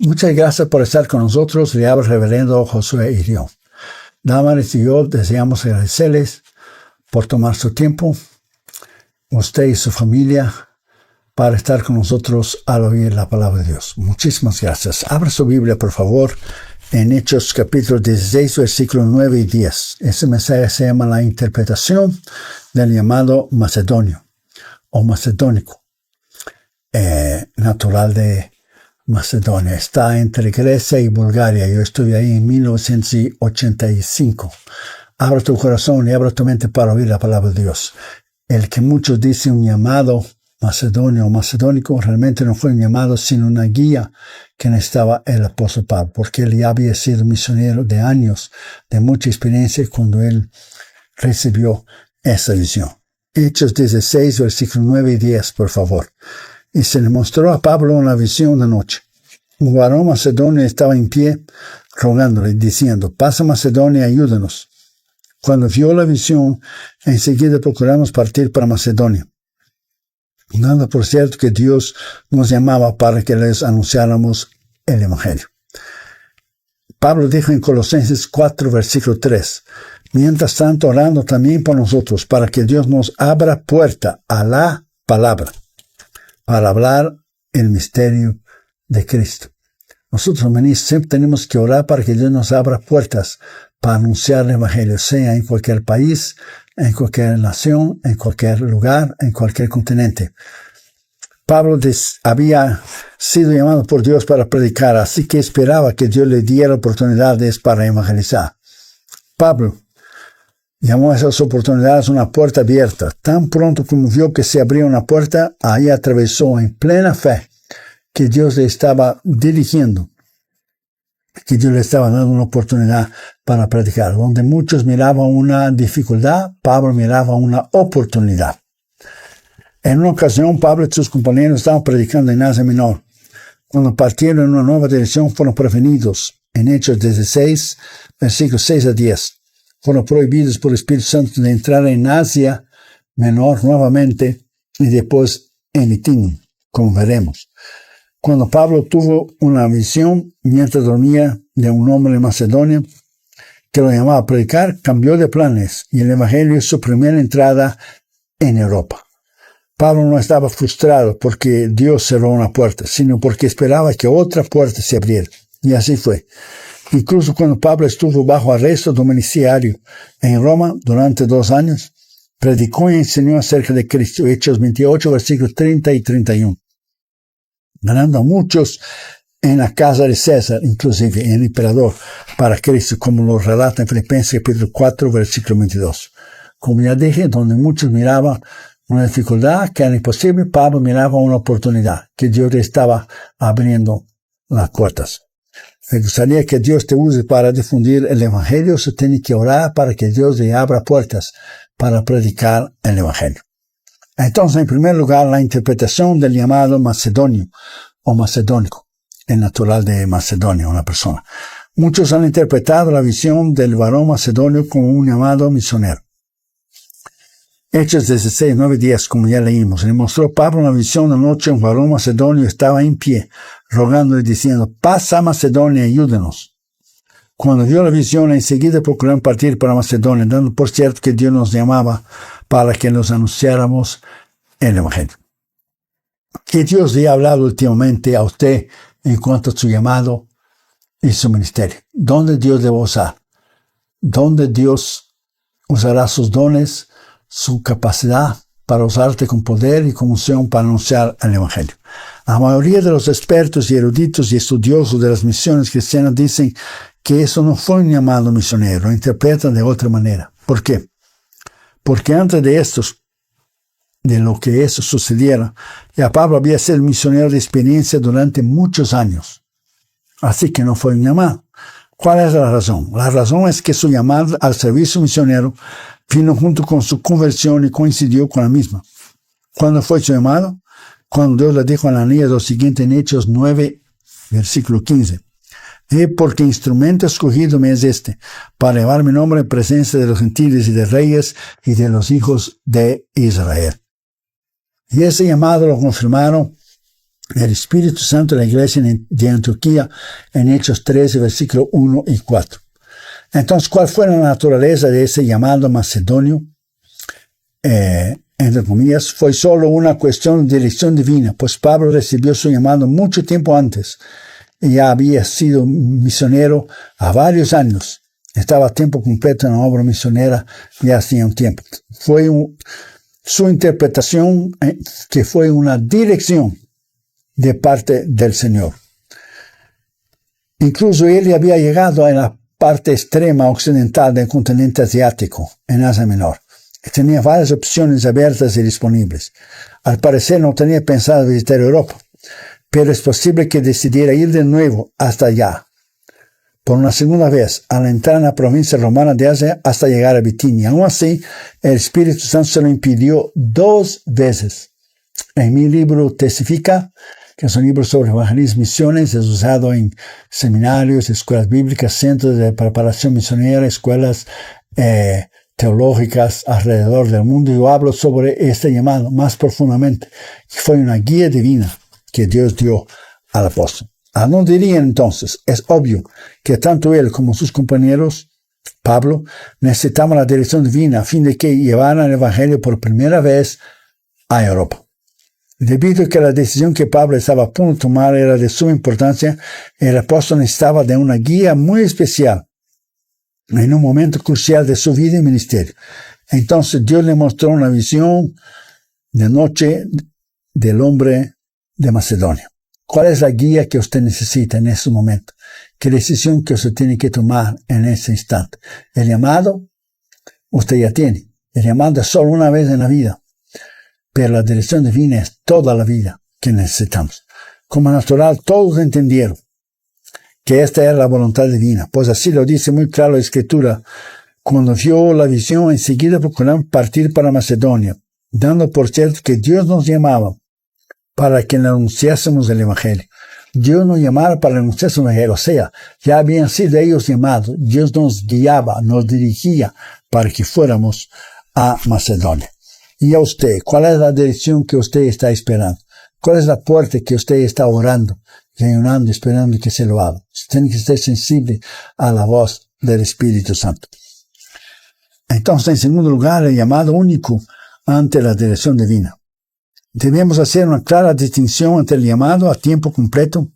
Muchas gracias por estar con nosotros. Le habla el reverendo Josué Irión. Damaris y yo deseamos agradecerles por tomar su tiempo, usted y su familia, para estar con nosotros al oír la palabra de Dios. Muchísimas gracias. Abra su Biblia, por favor, en Hechos capítulo 16, versículos 9 y 10. Ese mensaje se llama la interpretación del llamado macedonio o macedónico, natural de Macedonia. Está entre Grecia y Bulgaria. Yo estuve ahí en 1985. Abra tu corazón y abra tu mente para oír la palabra de Dios. El que muchos dicen un llamado macedonio o macedónico, realmente no fue un llamado, sino una guía que necesitaba el apóstol Pablo, porque él ya había sido misionero de años, de mucha experiencia, cuando él recibió esa visión. Hechos 16, versículos 9 y 10, por favor. Y se le mostró a Pablo una visión de noche. Un varón macedonio estaba en pie, rogándole, diciendo: pasa Macedonia, ayúdanos. Cuando vio la visión, enseguida procuramos partir para Macedonia, dando por cierto que Dios nos llamaba para que les anunciáramos el Evangelio. Pablo dijo en Colosenses 4, versículo 3, mientras tanto orando también por nosotros, para que Dios nos abra puerta a la palabra, para hablar el misterio de Cristo. Nosotros siempre tenemos que orar para que Dios nos abra puertas para anunciar el Evangelio, sea en cualquier país, en cualquier nación, en cualquier lugar, en cualquier continente. Pablo había sido llamado por Dios para predicar, así que esperaba que Dios le diera oportunidades para evangelizar. Pablo llamó a esas oportunidades una puerta abierta. Tan pronto como vio que se abría una puerta, ahí atravesó en plena fe que Dios le estaba dirigiendo, que Dios le estaba dando una oportunidad para predicar. Donde muchos miraban una dificultad, Pablo miraba una oportunidad. En una ocasión, Pablo y sus compañeros estaban predicando en Asia Menor. Cuando partieron en una nueva dirección, fueron prevenidos. En Hechos 16, versículos 6 a 10. Fueron prohibidos por el Espíritu Santo de entrar en Asia Menor nuevamente y después en Bitinia, como veremos. Cuando Pablo tuvo una visión mientras dormía de un hombre de Macedonia que lo llamaba a predicar, cambió de planes y el Evangelio es su primera entrada en Europa. Pablo no estaba frustrado porque Dios cerró una puerta, sino porque esperaba que otra puerta se abriera. Y así fue. Incluso cuando Pablo estuvo bajo arresto domiciliario en Roma durante 2 años, predicó y enseñó acerca de Cristo. Hechos 28, versículos 30 y 31. Ganando a muchos en la casa de César, inclusive en el emperador, para Cristo, como lo relata en Filipenses capítulo 4, versículo 22. Como ya dije, donde muchos miraban una dificultad que era imposible, Pablo miraba una oportunidad, que Dios le estaba abriendo las puertas. Me gustaría que Dios te use para difundir el Evangelio. Se tiene que orar para que Dios le abra puertas para predicar el Evangelio. Entonces, en primer lugar, la interpretación del llamado macedonio o macedónico, el natural de Macedonia, una persona. Muchos han interpretado la visión del varón macedonio como un llamado misionero. Hechos 16, 9 y 10, como ya leímos, le mostró Pablo una visión de noche. Un varón macedonio estaba en pie, rogando y diciendo: pasa a Macedonia, ayúdenos. Cuando vio la visión, enseguida procuraron partir para Macedonia, dando por cierto que Dios nos llamaba para que nos anunciáramos el Evangelio. Que Dios le ha hablado últimamente a usted en cuanto a su llamado y su ministerio. ¿Dónde Dios le va a usar? ¿Dónde Dios usará sus dones, su capacidad para usarte con poder y con unción para anunciar el Evangelio? La mayoría de los expertos y eruditos y estudiosos de las misiones cristianas dicen que eso no fue un llamado misionero, lo interpretan de otra manera. ¿Por qué? Porque antes de lo que eso sucediera, ya Pablo había sido misionero de experiencia durante muchos años. Así que no fue un llamado. ¿Cuál es la razón? La razón es que su llamado al servicio misionero vino junto con su conversión y coincidió con la misma. ¿Cuándo fue su llamado? Cuando Dios le dijo a Ananías lo siguiente en Hechos 9, versículo 15. Porque instrumento escogido me es para llevar mi nombre en presencia de los gentiles y de reyes y de los hijos de Israel. Y ese llamado lo confirmaron el Espíritu Santo de la iglesia de Antioquía en Hechos 13, versículos 1 y 4. Entonces, ¿cuál fue la naturaleza de ese llamado macedonio? Entre comillas, fue solo una cuestión de dirección divina, pues Pablo recibió su llamado mucho tiempo antes y ya había sido misionero a varios años. Estaba a tiempo completo en la obra misionera ya hacía un tiempo. Su interpretación que fue una dirección de parte del Señor. Incluso él había llegado a la parte extrema occidental del continente asiático, en Asia Menor. Tenía varias opciones abiertas y disponibles. Al parecer no tenía pensado visitar Europa, pero es posible que decidiera ir de nuevo hasta allá, por una segunda vez, al entrar en la provincia romana de Asia hasta llegar a Bitinia. Aún así, el Espíritu Santo se lo impidió 2 veces. En mi libro Testifica, que es un libro sobre evangelismo y misiones, es usado en seminarios, escuelas bíblicas, centros de preparación misionera, escuelas teológicas alrededor del mundo. Yo hablo sobre este llamado más profundamente. Fue una guía divina que Dios dio al apóstol. ¿A dónde irían entonces? Es obvio que tanto él como sus compañeros, Pablo, necesitaban la dirección divina a fin de que llevaran el evangelio por primera vez a Europa. Debido a que la decisión que Pablo estaba a punto de tomar era de suma importancia, el apóstol necesitaba de una guía muy especial en un momento crucial de su vida y ministerio. Entonces Dios le mostró una visión de noche del hombre de Macedonia. ¿Cuál es la guía que usted necesita en ese momento? ¿Qué decisión que usted tiene que tomar en ese instante? El llamado, usted ya tiene. El llamado es solo una vez en la vida. Pero la dirección divina es toda la vida que necesitamos. Como natural, todos entendieron que esta era la voluntad divina. Pues así lo dice muy claro la Escritura. Cuando vio la visión, enseguida procuraron partir para Macedonia, dando por cierto que Dios nos llamaba para que anunciásemos el Evangelio. Dios nos llamaba para anunciar el Evangelio. O sea, ya habían sido ellos llamados. Dios nos guiaba, nos dirigía para que fuéramos a Macedonia. Y a usted, ¿cuál es la dirección que usted está esperando? ¿Cuál es la puerta que usted está orando, ayunando, esperando que se lo abra? Tiene que ser sensible a la voz del Espíritu Santo. Entonces, en segundo lugar, el llamado único ante la dirección divina. Debemos hacer una clara distinción entre el llamado a tiempo completo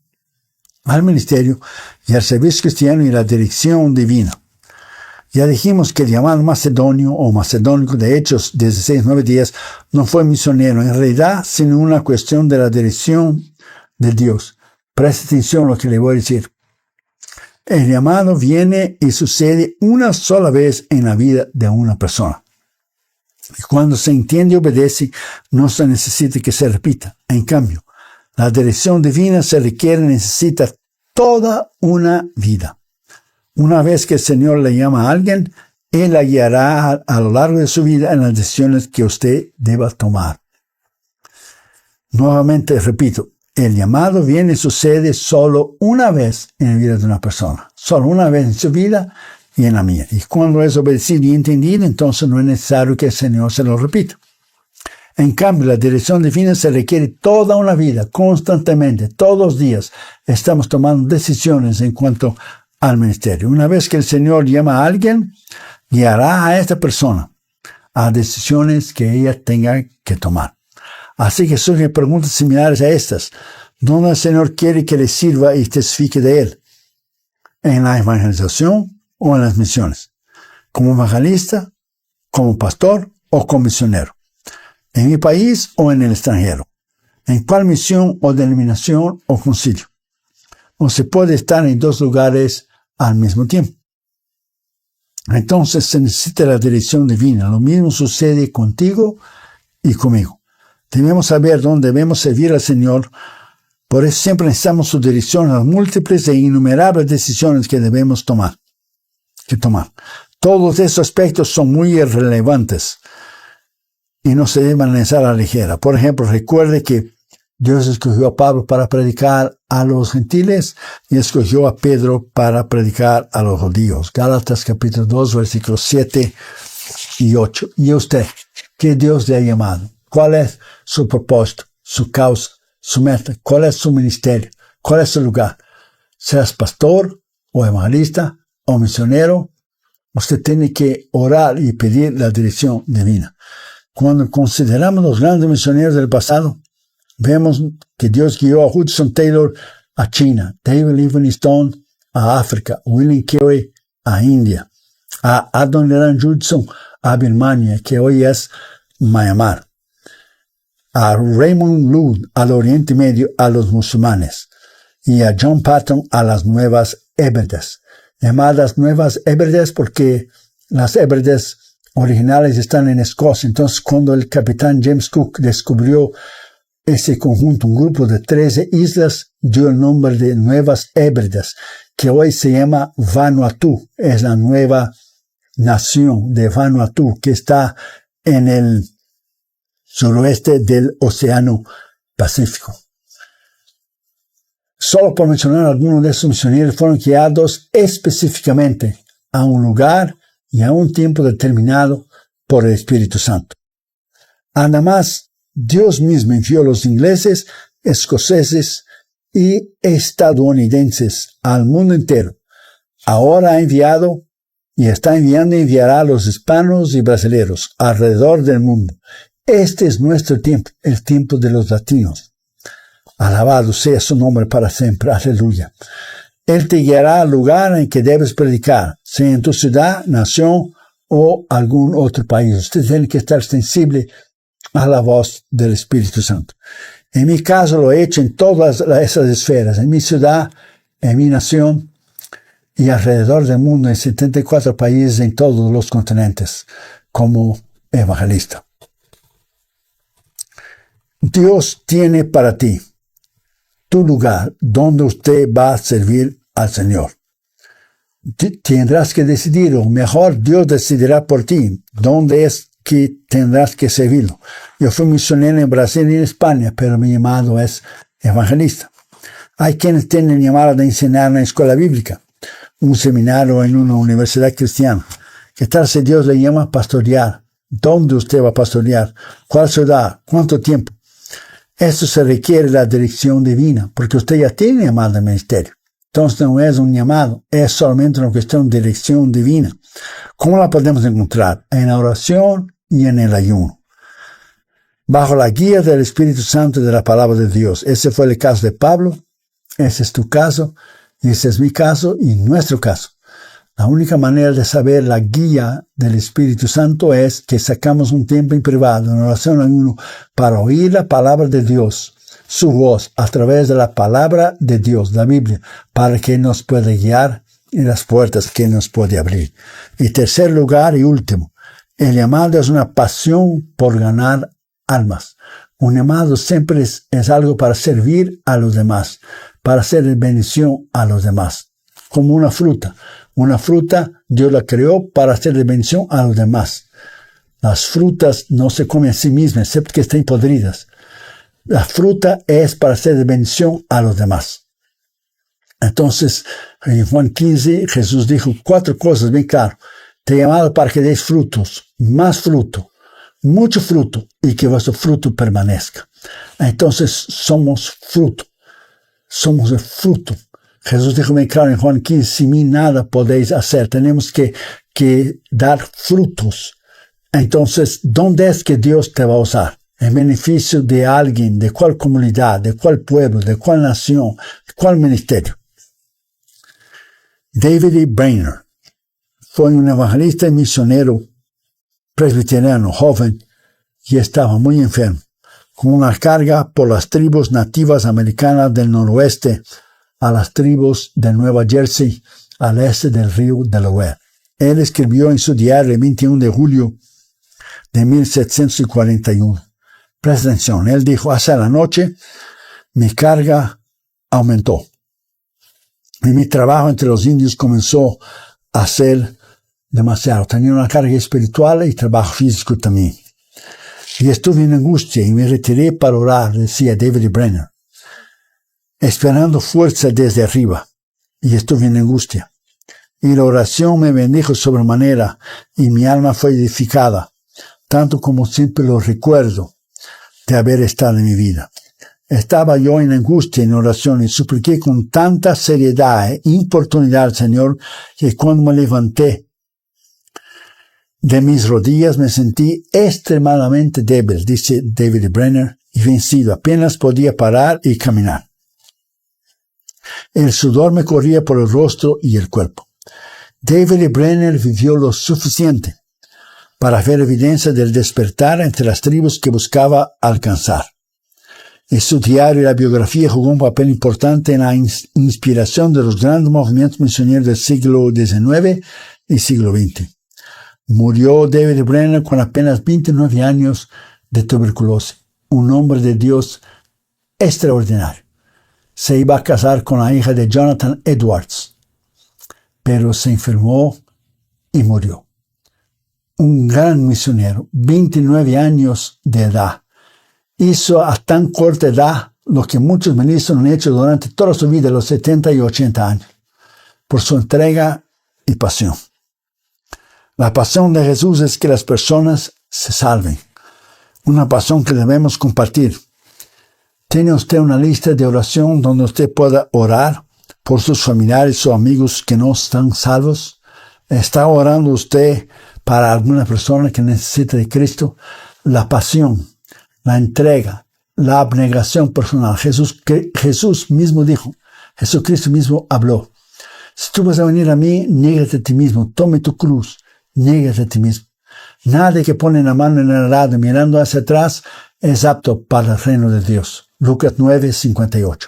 al ministerio y al servicio cristiano y la dirección divina. Ya dijimos que el llamado macedonio o macedónico de Hechos 16, 9, 10 no fue misionero, en realidad, sino una cuestión de la dirección de Dios. Preste atención a lo que le voy a decir. El llamado viene y sucede una sola vez en la vida de una persona. Y cuando se entiende y obedece, no se necesita que se repita. En cambio, la dirección divina se requiere y necesita toda una vida. Una vez que el Señor le llama a alguien, Él la guiará a lo largo de su vida en las decisiones que usted deba tomar. Nuevamente repito, el llamado viene y sucede solo una vez en la vida de una persona. Solo una vez en su vida y en la mía. Y cuando es obedecido y entendido, entonces no es necesario que el Señor se lo repita. En cambio, la dirección divina se requiere toda una vida, constantemente, todos los días. Estamos tomando decisiones en cuanto al ministerio. Una vez que el Señor llama a alguien, guiará a esta persona a decisiones que ella tenga que tomar. Así que surgen preguntas similares a estas. ¿Dónde el Señor quiere que le sirva y testifique de Él? ¿En la evangelización o en las misiones? ¿Como evangelista, como pastor o como misionero? ¿En mi país o en el extranjero? ¿En cuál misión o denominación o concilio? ¿O se puede estar en 2 lugares al mismo tiempo? Entonces se necesita la dirección divina. Lo mismo sucede contigo y conmigo. Debemos saber dónde debemos servir al Señor. Por eso siempre necesitamos su dirección a las múltiples e innumerables decisiones que debemos tomar. Todos estos aspectos son muy irrelevantes y no se deben analizar a la ligera. Por ejemplo, recuerde que Dios escogió a Pablo para predicar a los gentiles y escogió a Pedro para predicar a los judíos. Gálatas capítulo 2, versículos 7 y 8. ¿Y usted? ¿Qué Dios le ha llamado? ¿Cuál es su propósito, su causa, su meta, cuál es su ministerio, cuál es su lugar. Seas pastor o evangelista o misionero, usted tiene que orar y pedir la dirección divina. Cuando consideramos los grandes misioneros del pasado, vemos que Dios guió a Hudson Taylor a China, David Livingstone a África, William Carey a India, a Adoniram Judson a Birmania, que hoy es Myanmar, a Raymond Ludd al Oriente Medio, a los musulmanes, y a John Patton a las Nuevas Hébrides. Llamadas Nuevas Hébrides porque las Hébrides originales están en Escocia. Entonces, cuando el capitán James Cook descubrió ese conjunto, un grupo de 13 islas, dio el nombre de Nuevas Hébrides, que hoy se llama Vanuatu. Es la nueva nación de Vanuatu, que está en el suroeste del Océano Pacífico. Solo por mencionar, algunos de esos misioneros fueron guiados específicamente a un lugar y a un tiempo determinado por el Espíritu Santo. Además, Dios mismo envió a los ingleses, escoceses y estadounidenses al mundo entero. Ahora ha enviado y está enviando y enviará a los hispanos y brasileños alrededor del mundo. Este es nuestro tiempo, el tiempo de los latinos. Alabado sea su nombre para siempre. Aleluya. Él te guiará al lugar en que debes predicar, sea en tu ciudad, nación o algún otro país. Usted tiene que estar sensible a la voz del Espíritu Santo. En mi caso lo he hecho en todas esas esferas, en mi ciudad, en mi nación y alrededor del mundo, en 74 países en todos los continentes, como evangelista. Dios tiene para ti tu lugar donde usted va a servir al Señor. Tendrás que decidir, o mejor, Dios decidirá por ti dónde es que tendrás que servirlo. Yo fui misionero en Brasil y en España, pero mi llamado es evangelista. Hay quienes tienen llamado de enseñar en una escuela bíblica, un seminario en una universidad cristiana. ¿Qué tal si Dios le llama a pastorear? ¿Dónde usted va a pastorear? ¿Cuál ciudad? ¿Cuánto tiempo? Esto se requiere la dirección divina, porque usted ya tiene llamado al ministerio. Entonces no es un llamado, es solamente una cuestión de dirección divina. ¿Cómo la podemos encontrar? En la oración y en el ayuno. Bajo la guía del Espíritu Santo y de la palabra de Dios. Ese fue el caso de Pablo, ese es tu caso, y ese es mi caso y nuestro caso. La única manera de saber la guía del Espíritu Santo es que sacamos un tiempo en privado, en oración y ayuno, para oír la palabra de Dios, su voz, a través de la palabra de Dios, la Biblia, para que nos pueda guiar en las puertas que nos puede abrir. Y tercer lugar y último, el llamado es una pasión por ganar almas. Un llamado siempre es algo para servir a los demás, para hacer bendición a los demás, como una fruta. Una fruta, Dios la creó para hacer de bendición a los demás. Las frutas no se comen a sí mismas, excepto que estén podridas. La fruta es para hacer de bendición a los demás. Entonces, en Juan 15, Jesús dijo 4 cosas bien claro. Te he llamado para que deis frutos, más fruto, mucho fruto, y que vuestro fruto permanezca. Entonces, somos fruto. Somos el fruto. Jesús dijo bien claro en Juan 15, sin mí nada podéis hacer. Tenemos que dar frutos. Entonces, ¿dónde es que Dios te va a usar? En beneficio de alguien, de cuál comunidad, de cuál pueblo, de cuál nación, de cuál ministerio. David E. Brainerd fue un evangelista y misionero presbiteriano joven y estaba muy enfermo, con una carga por las tribus nativas americanas del noroeste a las tribus de Nueva Jersey al este del río Delaware. Él escribió en su diario el 21 de julio de 1741. Presta atención, él dijo, hacia la noche mi carga aumentó y mi trabajo entre los indios comenzó a ser demasiado. Tenía una carga espiritual y trabajo físico también. Y estuve en angustia y me retiré para orar, decía David Brainerd, esperando fuerza desde arriba, y estuve en angustia. Y la oración me bendijo sobremanera, y mi alma fue edificada, tanto como siempre lo recuerdo de haber estado en mi vida. Estaba yo en angustia en oración y supliqué con tanta seriedad e importunidad al Señor que cuando me levanté de mis rodillas me sentí extremadamente débil, dice David Brenner, y vencido. Apenas podía parar y caminar. El sudor me corría por el rostro y el cuerpo. David Brenner vivió lo suficiente para ver evidencia del despertar entre las tribus que buscaba alcanzar. En su diario y la biografía jugó un papel importante en la inspiración de los grandes movimientos misioneros del siglo XIX y siglo XX. Murió David Brenner con apenas 29 años de tuberculosis. Un hombre de Dios extraordinario. Se iba a casar con la hija de Jonathan Edwards, pero se enfermó y murió. Un gran misionero, 29 años de edad. Hizo a tan corta edad lo que muchos ministros han hecho durante toda su vida, los 70 y 80 años, por su entrega y pasión. La pasión de Jesús es que las personas se salven. Una pasión que debemos compartir. ¿Tiene usted una lista de oración donde usted pueda orar por sus familiares o amigos que no están salvos? ¿Está orando usted para alguna persona que necesita de Cristo? La pasión, la entrega, la abnegación personal. Jesús mismo dijo, Jesucristo mismo habló. Si tú vas a venir a mí, niégate a ti mismo, tome tu cruz, niégate a ti mismo. Nadie que pone la mano en el arado mirando hacia atrás es apto para el reino de Dios. Lucas 9:58.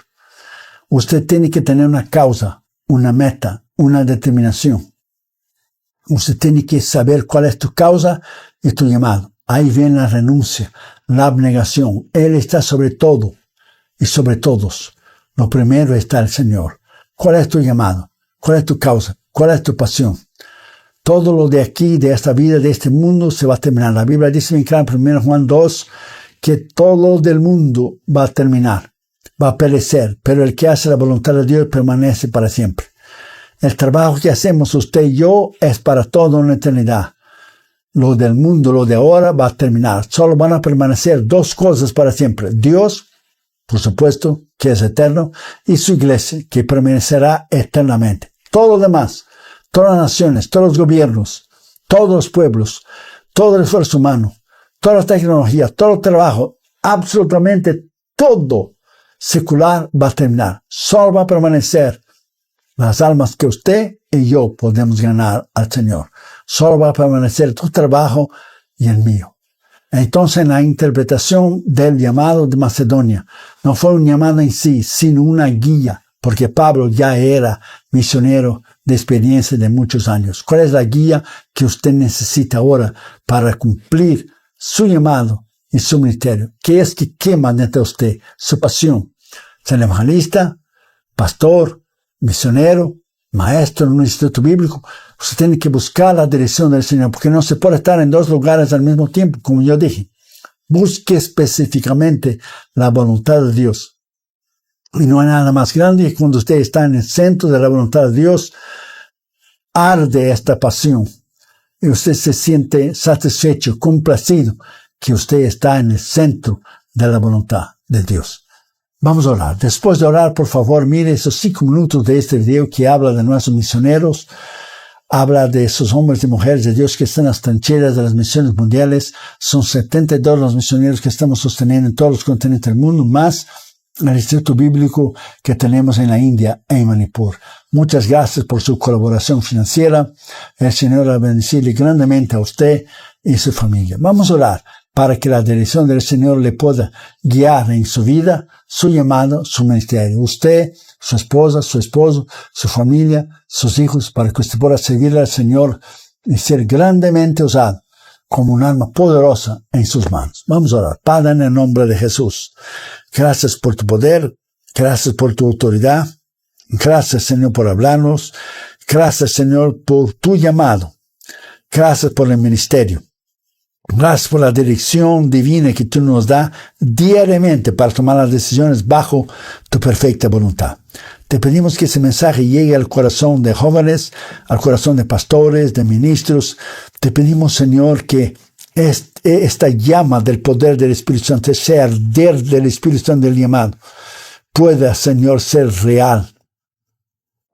Usted tiene que tener una causa, una meta, una determinación. Usted tiene que saber cuál es tu causa y tu llamado. Ahí viene la renuncia, la abnegación. Él está sobre todo y sobre todos. Lo primero está el Señor. ¿Cuál es tu llamado? ¿Cuál es tu causa? ¿Cuál es tu pasión? Todo lo de aquí, de esta vida, de este mundo, se va a terminar. La Biblia dice bien claro en 1 Juan 2 que todo del mundo va a terminar, va a perecer, pero el que hace la voluntad de Dios permanece para siempre. El trabajo que hacemos usted y yo es para toda una eternidad. Lo del mundo, lo de ahora, va a terminar. Solo van a permanecer dos cosas para siempre. Dios, por supuesto, que es eterno, y su iglesia, que permanecerá eternamente. Todo lo demás, todas las naciones, todos los gobiernos, todos los pueblos, todo el esfuerzo humano, toda la tecnología, todo el trabajo, absolutamente todo secular va a terminar. Solo va a permanecer las almas que usted y yo podemos ganar al Señor. Solo va a permanecer tu trabajo y el mío. Entonces, en la interpretación del llamado de Macedonia, no fue un llamado en sí, sino una guía, porque Pablo ya era misionero de experiencia de muchos años. ¿Cuál es la guía que usted necesita ahora para cumplir su llamado y su ministerio? ¿Qué es que quema dentro de usted? Su pasión. Ser evangelista, pastor, misionero, maestro en un instituto bíblico. Usted tiene que buscar la dirección del Señor, porque no se puede estar en dos lugares al mismo tiempo, como yo dije. Busque específicamente la voluntad de Dios. Y no hay nada más grande que cuando usted está en el centro de la voluntad de Dios, arde esta pasión. Y usted se siente satisfecho, complacido, que usted está en el centro de la voluntad de Dios. Vamos a orar. Después de orar, por favor, mire esos 5 minutos de este video que habla de nuestros misioneros, habla de esos hombres y mujeres de Dios que están en las trincheras de las misiones mundiales. Son 72 los misioneros que estamos sosteniendo en todos los continentes del mundo, más el Instituto Bíblico que tenemos en la India, en Manipur. Muchas gracias por su colaboración financiera. El Señor va a bendecirle grandemente a usted y su familia. Vamos a orar para que la dirección del Señor le pueda guiar en su vida, su llamado, su ministerio. Usted, su esposa, su esposo, su familia, sus hijos, para que usted pueda servirle al Señor y ser grandemente usado como un alma poderosa en sus manos. Vamos a orar. Padre, en el nombre de Jesús, gracias por tu poder, gracias por tu autoridad, gracias, Señor, por hablarnos, gracias, Señor, por tu llamado, gracias por el ministerio. Gracias por la dirección divina que tú nos das diariamente para tomar las decisiones bajo tu perfecta voluntad. Te pedimos que ese mensaje llegue al corazón de jóvenes, al corazón de pastores, de ministros. Te pedimos, Señor, que esta llama del poder del Espíritu Santo, ese arder del Espíritu Santo del llamado, pueda, Señor, ser real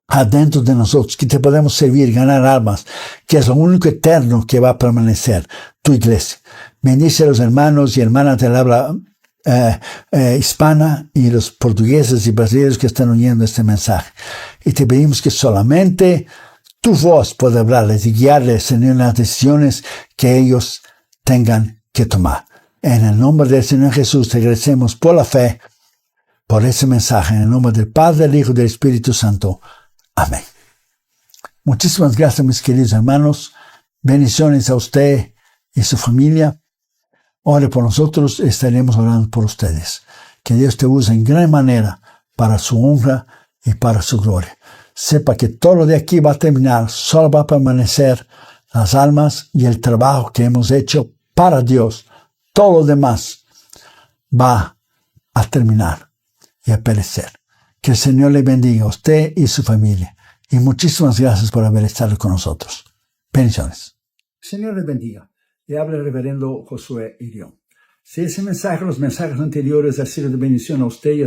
adentro de nosotros, que te podemos servir, ganar almas, que es lo único eterno que va a permanecer, tu iglesia. Bendice a los hermanos y hermanas del habla hispana y los portugueses y brasileños que están oyendo este mensaje. Y te pedimos que solamente tu voz pueda hablarles y guiarles en las decisiones que ellos tengan que tomar. En el nombre del Señor Jesús te agradecemos por la fe, por ese mensaje, en el nombre del Padre, del Hijo y del Espíritu Santo. Amén. Muchísimas gracias, mis queridos hermanos. Bendiciones a usted y su familia. Ore por nosotros, estaremos orando por ustedes. Que Dios te use en gran manera para su honra y para su gloria. Sepa que todo lo de aquí va a terminar, solo va a permanecer las almas y el trabajo que hemos hecho para Dios. Todo lo demás va a terminar y a perecer. Que el Señor le bendiga a usted y su familia. Y muchísimas gracias por haber estado con nosotros. Bendiciones. Señor le bendiga. Le habla el reverendo Josué Irión. Si ese mensaje, los mensajes anteriores, ha sido de bendición a usted y a